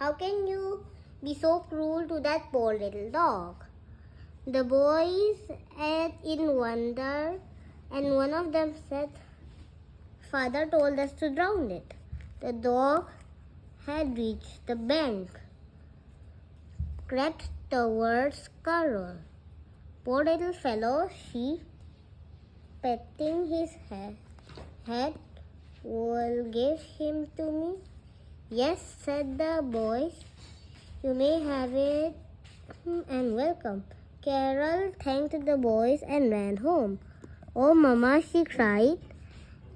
How can you be so cruel to that poor little dog? The boys ate in wonder, and one of them said, Father told us to drown it. The dog had reached the bank, crept towards Carol. Poor little fellow, she, petting his head, will give him to me. Yes, said the boys, you may have it and welcome. Carol thanked the boys and ran home. Oh, Mama, she cried.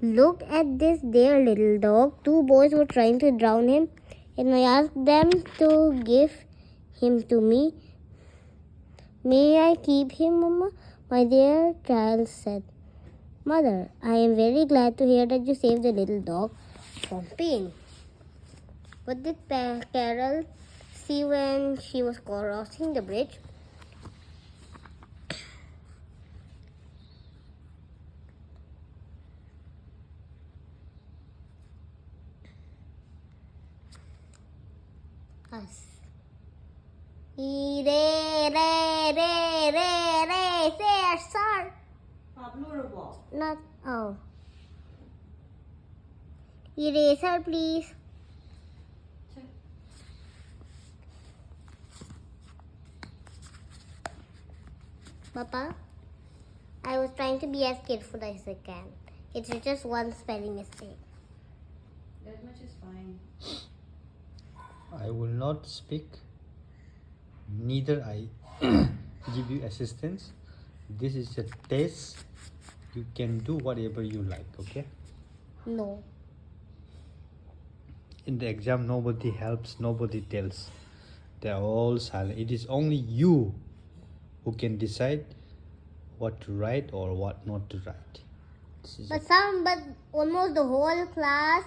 Look at this dear little dog. 2 boys were trying to drown him, and I asked them to give him to me. May I keep him, Mama? My dear child said. Mother, I am very glad to hear that you saved the little dog from pain. What did Carol see when she was crossing the bridge? Us. Re, sir. Not, oh. Eraser, please. Papa, I was trying to be as careful as I can. It's just one spelling mistake. That much is fine. I will not speak, neither I give you assistance. This is a test. You can do whatever you like, okay? No. In the exam, nobody helps, nobody tells. They are all silent. It is only you who can decide what to write or what not to write. But almost the whole class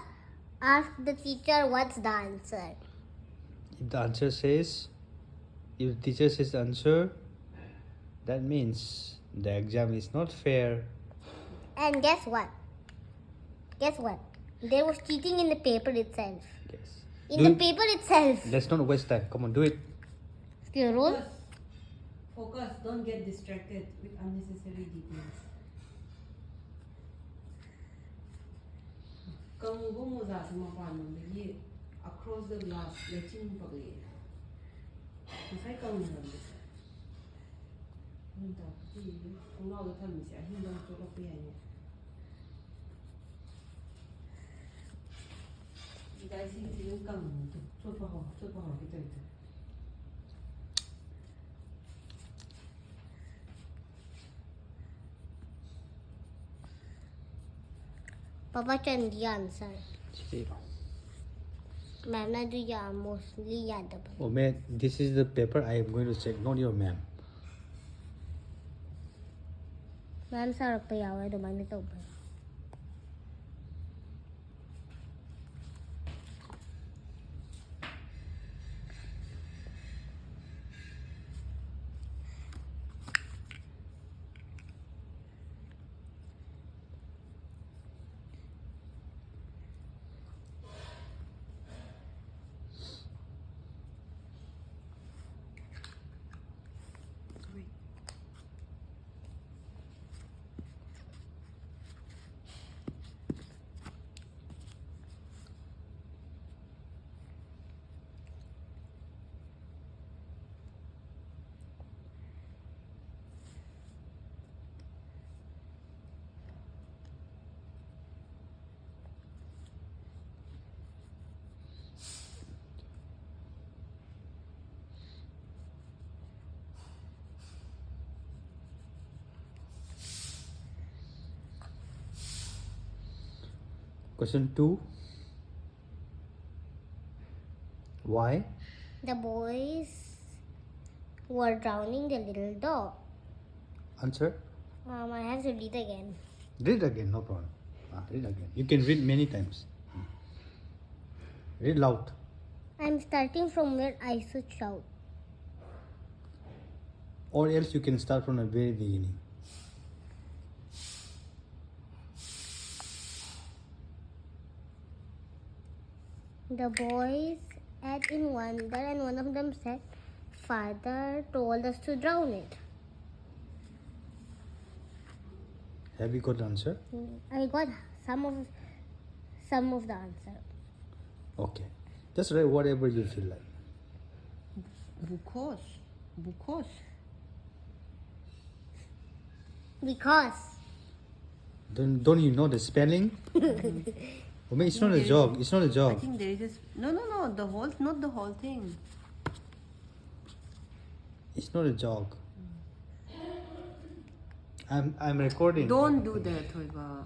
asked the teacher what's the answer. If the answer says, if the teacher says the answer, that means the exam is not fair. And guess what? There was cheating in the paper itself. Yes. Paper itself. Let's not waste time. Come on, do it. Skill roll. Focus. Don't get distracted with unnecessary details. Across the glass, letting pagli. Masay kang naramdaman. Hindi. Kung ako tama siya, hindi lang ito kapiyan niya. Guys, hindi yung kang ito. Sopa ko, ito. Papa can the answer. Zero. Ma'am na do ya mostly yada ba? Oh man, this is the paper I am going to check, not your ma'am. Ma'am sarap pa yawa naman ito ba? Question 2. Why? The boys were drowning the little dog. Answer. I have to read again. Read again, no problem. Read again. You can read many times. Read loud. I'm starting from where I should shout. Or else you can start from the very beginning. The boys add in wonder, and one of them said, Father told us to drown it. Have you got the answer? I got some of the answer. Okay. Just write whatever you feel like. Because. Because. Don't you know the spelling? Well, it's not a joke. It's not a I joke. think there is this. No. The whole, not the whole thing. It's not a joke. I'm recording. Don't do that, Thoiba.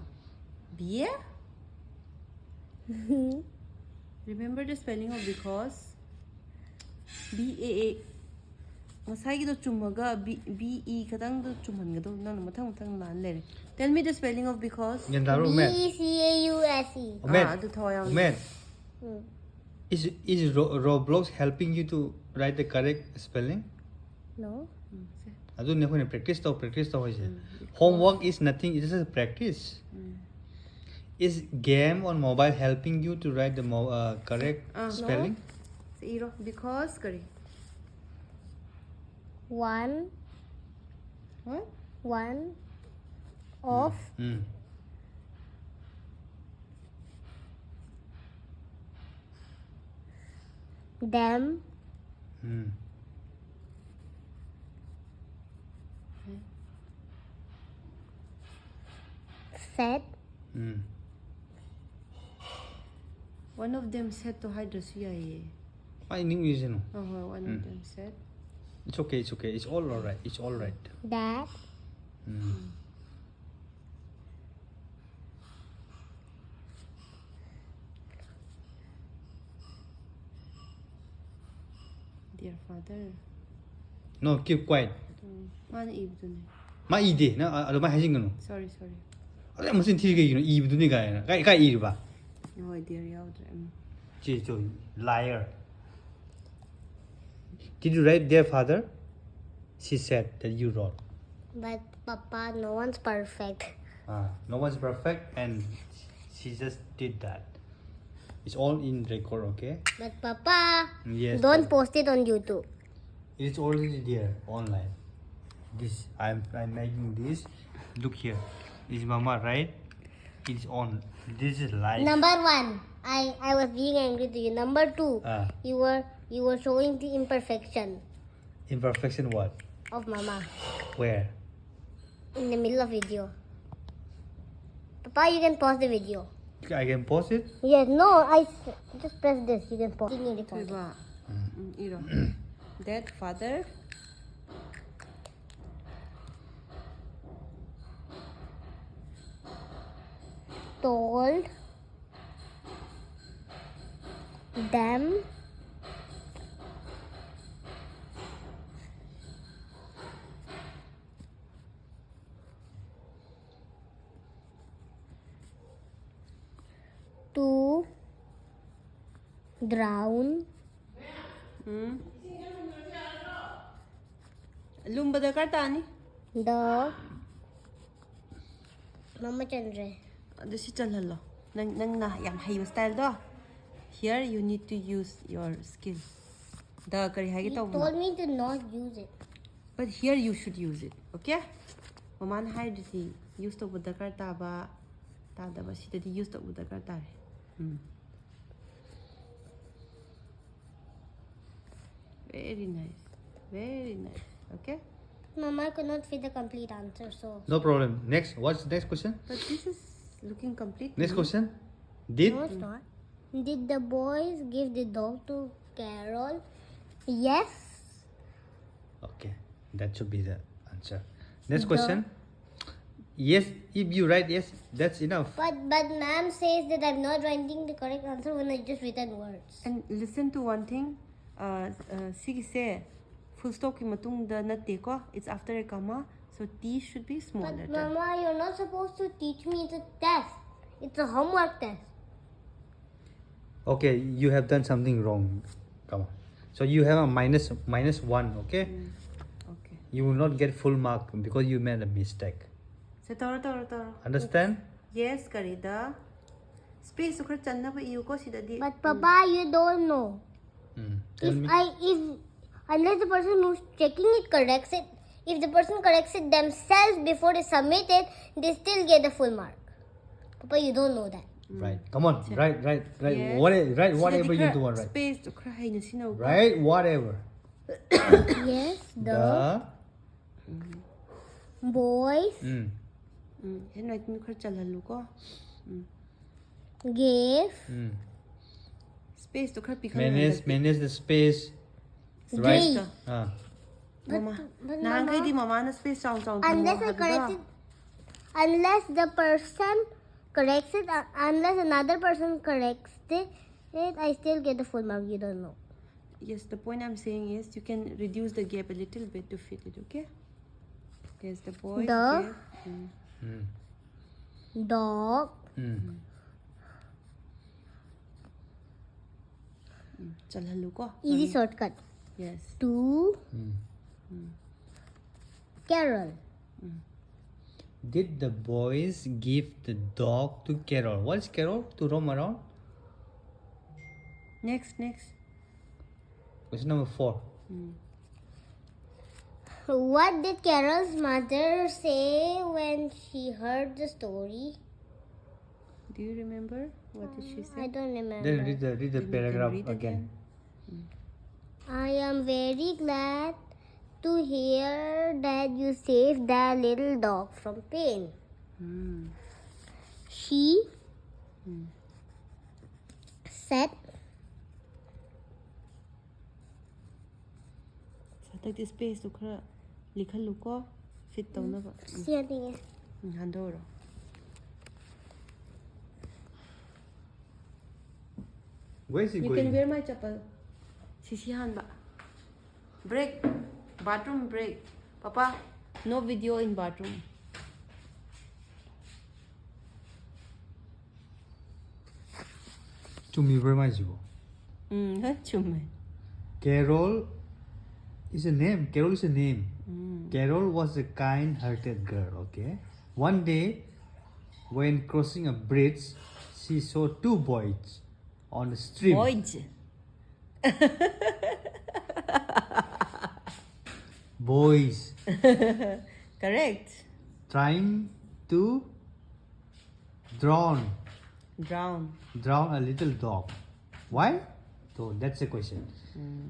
Bia? Remember the spelling of because? B-A-A. Masaigido chumaga B-E kadang chumangado na matang lan lere. Tell me the spelling of because. Yandaru Omed. B-E-C-A-U-S-E. Omed. Is Roblox helping you to write the correct spelling? No. Adu ne khone practice to hoise. Homework is nothing. It is a practice. Is game on mobile helping you to write the correct spelling? Zero. Because kari. One What? of them said One of them said to hide the CIA. I knew you know. One of them said. It's okay. It's all right. that Dear father. No, keep quiet. Man ibdun. Ma ide na ado ma hajing no. Sorry. Ade masin thi ge you ibdu ni ga na. Kai ir ba. No dear yaudre. Ji liar. Did you write their father? She said that you wrote. but Papa, no one's perfect. No one's perfect and she just did that. It's all in record, okay? But Papa, Yes. don't post it on YouTube. It's already there online. This I'm making this. Look here. Is Mama right? It's on. This is live. Number 1, I was being angry to you. Number 2, you were showing the imperfection Imperfection what? of Mama Where? in the middle of video. Papa, you can pause the video. I can pause it? Yes, no, just press this. You can pause. Thoiba. Iro. That father told them to drown Lumba da kartani. the Mama Chandra. This is chalalo. Nang na yang hayo style do. Here you need to use your skill. The kari You hagi to. told me to not use it. But here you should use it. Okay? Maman hide the use to buddha karta ba. Tada ba sita di use to buddha karta. Very nice. Okay? Mama could not fit the complete answer, so. No problem. Next. What's the next question? But this is looking complete. Next question. Did No, it's not. Did the boys give the dog to Carol? Yes. Okay, that should be the answer. Next question. Yes, if you write yes, that's enough. But ma'am says that I'm not writing the correct answer when I just written words. And listen to one thing. Sige se full stop ki matung da natte ko. It's after a comma, so T should be small But letter. Mama, you're not supposed to teach me. It's a test. It's a homework test. Okay, you have done something wrong. Come on. So you have a minus 1, okay? Okay. You will not get full mark because you made a mistake. So toro. Understand? Yes, karida. Space ukra channa ba iyo ko sida di. But Papa, you don't know. Tell if me. Unless the person who's checking it corrects it, if the person corrects it themselves before they submit it, they still get the full mark. Papa, you don't know that. Right. Come on. Right. Yes. Whatever you do, right. Space to cry na sino. Right. Whatever. Yes, the boys Handwriting mo khar chalhalu ko. gave Space to khar pikhal. Manage the space. Right. Mama. but Nang kay Mama, di mama na space sound. unless I correct it, unless the person corrects it, unless another person corrects it, I still get the full mark. You don't know. Yes, the point I'm saying is you can reduce the gap a little bit to fit it, okay? Yes, the boy. The gave, dog chalhalu ko. easy shortcut Yes. to Carol. Did the boys give the dog to Carol? What's Carol? To roam around? Next. Question number 4. What did Carol's mother say when she heard the story? Do you remember? What did she I say? don't remember. Then read the Then you paragraph can read again. I am very glad to hear that you saved that little dog from pain. She said, So take the space to khar likhalu ko. Fit to na ba. see, I think Handoro. Where is he You going? can wear my chapel. Sisihan ba? Break. Bathroom break. Papa, no video in bathroom. Chumi Brahmajibo. Chumme. Carol is a name. Carol was a kind-hearted girl, okay? One day, when crossing a bridge, she saw 2 boys on the stream. Boys. Boys Correct. trying to drown Drown. a little dog. Why? So that's the question.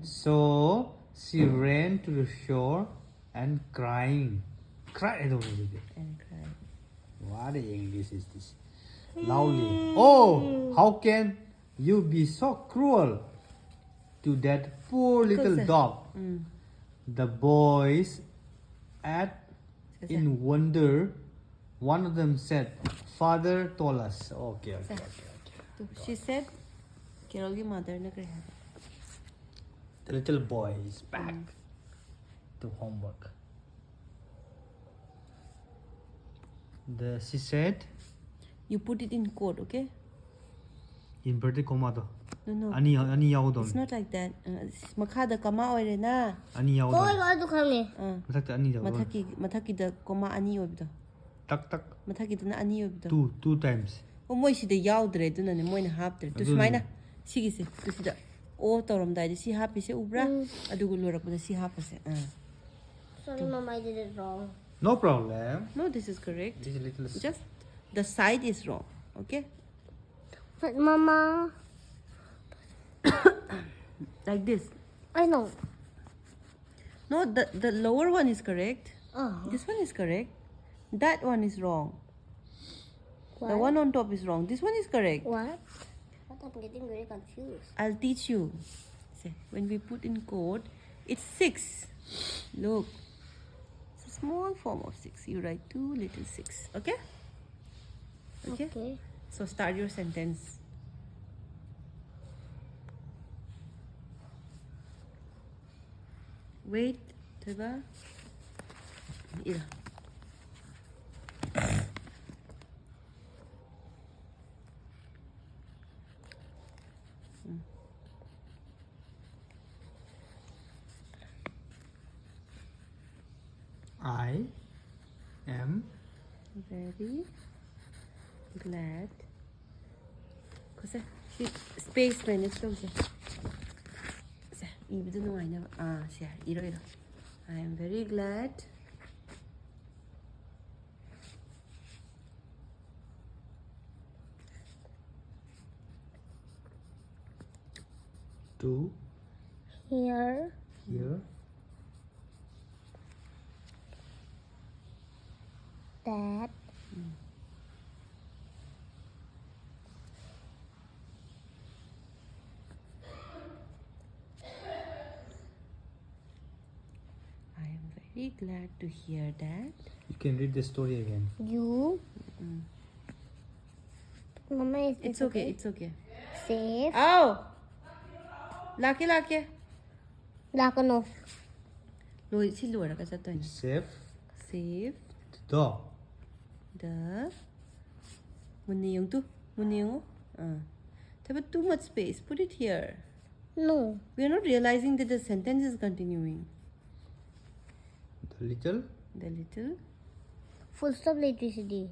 So she ran to the shore and cried. I don't know. And cry. What English is this? Loudly. Oh, how can you be so cruel to that poor little dog? The boys, in wonder, one of them said, "Father told us." Okay. So she said, Carol ki mother na kaya. The little boy is back to homework. She said, You put it in quote, okay? inverted comma to. No. Ani yaudon. It's not like that. Makhada kama oire na. Ani Oh, yaudon. I got to come here. Mathakta ani yaudon. Mathaki da koma ani oibdo. Tak. Mathaki da na ani oibdo. Two times. O moi sida yaudre duna ne moina haptre. Tu sumaina sigise. Tu sida o toramdai de si hapi se ubra. Adugo lorak da si hapase. Sorry, Mom, I did it wrong. No problem. No, this is correct. This is a little. Just the side is wrong. Okay? But Mama, Like this. I know. No, the lower one is correct. Oh, This one is correct. That one is wrong. what? The one on top is wrong. This one is correct. What? But I'm getting very confused. I'll teach you. See, when we put in code, it's 6. Look. It's a small form of 6. You write 2 little 6. Okay? Okay. So start your sentence. Wait, Tiba. Ira. I am Very glad. Kasi space minutes lang siya. 이브도 누아이나 아, 자, 이러. I am very glad. To Here hear that I am very glad to hear that. you can read the story again. you, Mama, is this It's okay, it's okay. safe? Oh! Laki. Lakano. Loy, si Laura ka sa to. Save Save the the muna yung to. Muna yung but too much space. Put it here. No. We are not realizing that the sentence is continuing. the little The little. Full stop electricity.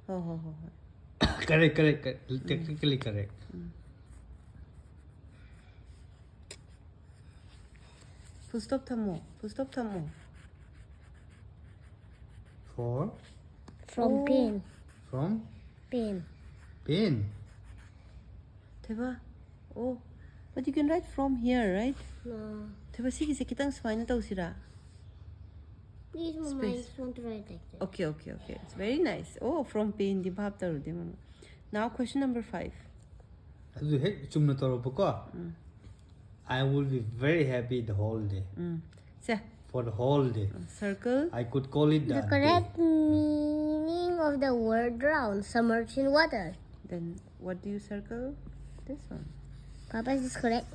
Ho. correct technically correct. Full stop tamo. For From pain. from Pain. pain. Diba? Oh. But you can write from here, right? No. Diba sige kitang spine na tao sira. Please, Mama, I Space. just want to write like that. Okay. It's very nice. Oh, from pain di bhab taru di mama. Now question number 5. adu he chumna toro ko. I will be very happy the whole day. Sa For the whole day. circle. I could call it The correct meaning of the word drown, submerged in water. Then what do you circle? This one. Papa, is this correct?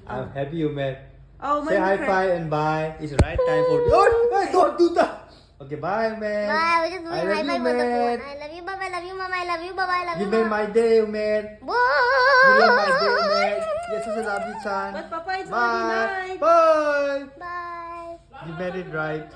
I'm happy you met. Oh, Say high five and bye. It's right time for. Oh, hey, don't do that. Okay, bye, man. Bye. We're just doing I love high you, five on the phone. man. I love you, Papa. I love you, Mama. I love you, Papa. I love You you, made Mama. my day, man. Bye. You made my day, man. Yes, I love you, son. But Papa, it's Bye. already night. Bye. Bye. You made it right.